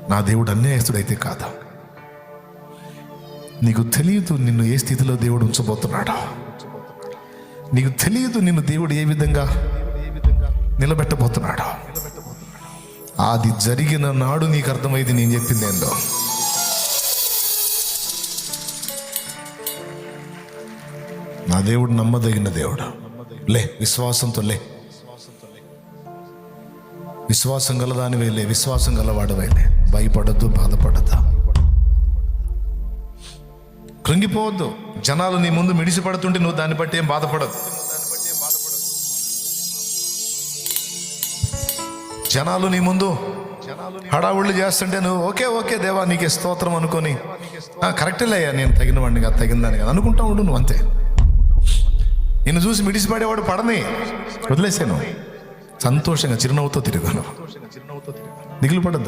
నా దేవుడు అన్యాయస్తుడైతే కాదా? నీకు తెలియదు నిన్ను ఏ స్థితిలో దేవుడు ఉంచబోతున్నాడా. నీకు తెలియదు నిన్ను దేవుడు ఏ విధంగా నిలబెట్టబోతున్నాడా. అది జరిగిన నాడు నీకు అర్థమైంది నేను చెప్పింది ఏందో. నా దేవుడు నమ్మదగిన దేవుడు. లే, విశ్వాసంతో లే. విశ్వాసం గలదానివే లే, విశ్వాసం గలవాడవే లే. భయపడద్దు, బాధపడద్దు, కృంగిపోవద్దు. జనాలు నీ ముందు మిడిసిపడుతుంటే నువ్వు దాన్ని బట్టి ఏం బాధపడదు. జనాలు నీ ముందు హడావుళ్ళు చేస్తుంటే నువ్వు ఓకే ఓకే దేవా నీకే స్తోత్రం అనుకొని కరెక్టేలే అయ్యా, నేను తగిన వాడిని కాదు, తగిందని కాదు అనుకుంటా ఉండు నువ్వు. అంతే. నిన్ను చూసి మిడిసిపడేవాడు పడని వదిలేసాను, సంతోషంగా చిరునవ్వుతో తిరిగాను. దిగులు పడద్దు.